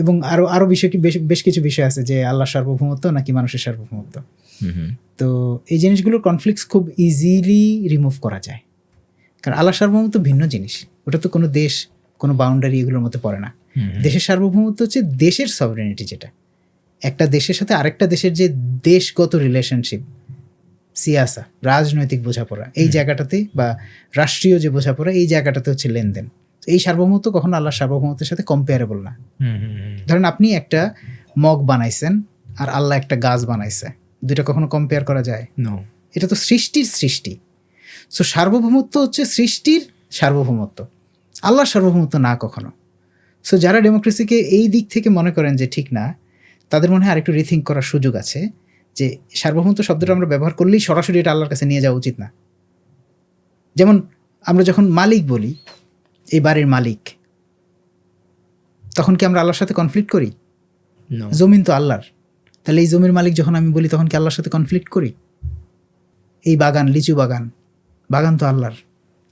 এবং আরো আরো বিষয় বেশ কিছু বিষয় আছে যে আল্লাহ সার্বভৌমত্ব নাকি মানুষের সার্বভৌমত্ব। তো এই জিনিসগুলোর কনফ্লিক্টস খুব ইজিলি রিমুভ করা যায়, কারণ আল্লাহ সার্বভৌমত্ব ভিন্ন জিনিস। ওটা তো কোনো দেশ, কোনো বাউন্ডারি এগুলোর মধ্যে পড়ে না। দেশের সার্বভৌমত্ব হচ্ছে দেশের সভরেনিটি, যেটা একটা দেশের সাথে আরেকটা দেশের যে দেশগত রিলেশনশিপ, সিয়াসা, রাজনৈতিক বোঝাপড়া, এই জায়গাটাতে বা রাষ্ট্রীয় যে বোঝাপড়া, এই জায়গাটাতে হচ্ছে লেনদেন। এই সার্বভৌমত্ব কখনো আল্লাহ সার্বভৌমত্বের সাথে কম্পেয়ারেবল না। ধরেন আপনি একটা মগ বানাইছেন আর আল্লাহ একটা গাছ বানাইছে, দুইটা কখনো কম্পেয়ার করা যায়? এটা তো সৃষ্টির সৃষ্টি। সো সার্বভৌমত্ব হচ্ছে সৃষ্টির সার্বভৌমত্ব, আল্লাহর সার্বভৌমত্ব না কখনো। সো যারা ডেমোক্রেসিকে এই দিক থেকে মনে করেন যে ঠিক না, তাদের মনে হয় আরেকটু রিথিঙ্ক করার সুযোগ আছে যে সার্বভৌমত্ব শব্দটা আমরা ব্যবহার করলেই সরাসরি এটা আল্লাহর কাছে নিয়ে যাওয়া উচিত না। যেমন আমরা যখন মালিক বলি, এই বাড়ির মালিক, তখন কি আমরা আল্লাহর সাথে কনফ্লিক্ট করি? জমিন তো আল্লাহর, তাহলে এই জমির মালিক যখন আমি বলি তখন কি আল্লাহর সাথে কনফ্লিক্ট করি? এই বাগান, লিচু বাগান, বাগান তো আল্লাহর,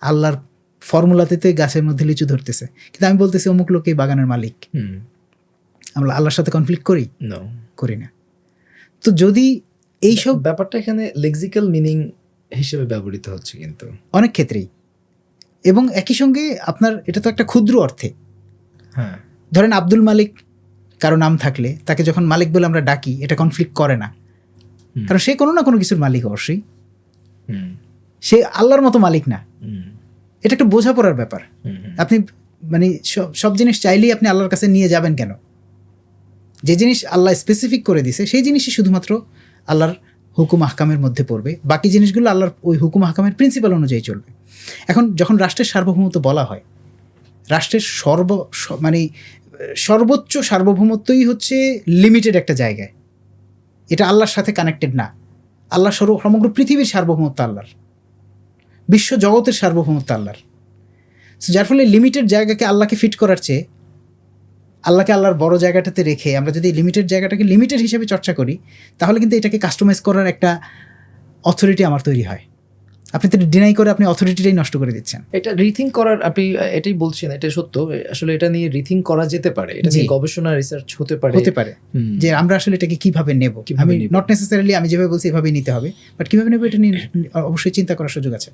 আল্লাহর ফর্মুলাতে তো গাছের মধ্যে লিচু ধরতেছে, কিন্তু আমি বলতেছি অমুক লোক এই বাগানের মালিক। আমরা আল্লাহর সাথে কনফ্লিক্ট করি? করি না। তো যদি এইসব ব্যাপারটা এখানে লেক্সিক্যাল মিনিং হিসেবে ব্যবহৃত হচ্ছে কিন্তু অনেক ক্ষেত্রেই, এবং একই সঙ্গে আপনার এটা তো একটা ক্ষুদ্র অর্থে। হ্যাঁ, ধরেন আব্দুল মালিক কারো নাম থাকলে তাকে যখন মালিক বলে আমরা ডাকি, এটা কনফ্লিক্ট করে না, কারণ সে কোনো না কোনো কিছুর মালিক অবশ্যই, সে আল্লাহর মতো মালিক না। এটা একটা বোঝাপড়ার ব্যাপার। আপনি মানে সব জিনিস চাইলেই আপনি আল্লাহর কাছে নিয়ে যাবেন কেন? যে জিনিস আল্লাহ স্পেসিফিক করে দিছে সেই জিনিসই শুধুমাত্র আল্লাহর হুকুম আহকামের মধ্যে পড়বে, বাকি জিনিসগুলো আল্লাহর ওই হুকুম আহকামের প্রিন্সিপাল অনুযায়ী চলবে। এখন যখন রাষ্ট্রের সার্বভৌমত্ব বলা হয়, রাষ্ট্রের মানে সর্বোচ্চ সার্বভৌমত্বই হচ্ছে লিমিটেড একটা জায়গায়, এটা আল্লাহর সাথে কানেক্টেড না। আল্লাহ সমগ্র পৃথিবীর সার্বভৌমত্ব আল্লাহর, বিশ্ব জগতের সার্বভৌমত্ব আল্লাহর। যার ফলে লিমিটেড জায়গাকে আল্লাহকে ফিট করার চেয়ে আল্লাহকে আল্লাহর বড় জায়গাটাতে রেখে আমরা যদি লিমিটেড জায়গাটাকে লিমিটেড হিসেবে চর্চা করি, তাহলে কিন্তু এটাকে কাস্টমাইজ করার একটা অথরিটি আমার তৈরি হয়। আপনি তো ডিনাই করে আপনি অথরিটিটাই নষ্ট করে দিচ্ছেন। এটা রিথিঙ্ক করার, আপনি এটাই বলছেন, এটা সত্য। আসলে এটা নিয়ে রিথিঙ্ক করা যেতে পারে, এটা নিয়ে গবেষণা রিসার্চ হতে পারে যে আমরা আসলে এটাকে কিভাবে নেব। আমি নট নেসেসারিলি আমি যেভাবে বলছি এভাবেই নিতে হবে, বাট কিভাবে নেব এটা নিয়ে অবশ্যই চিন্তা করার সুযোগ আছে।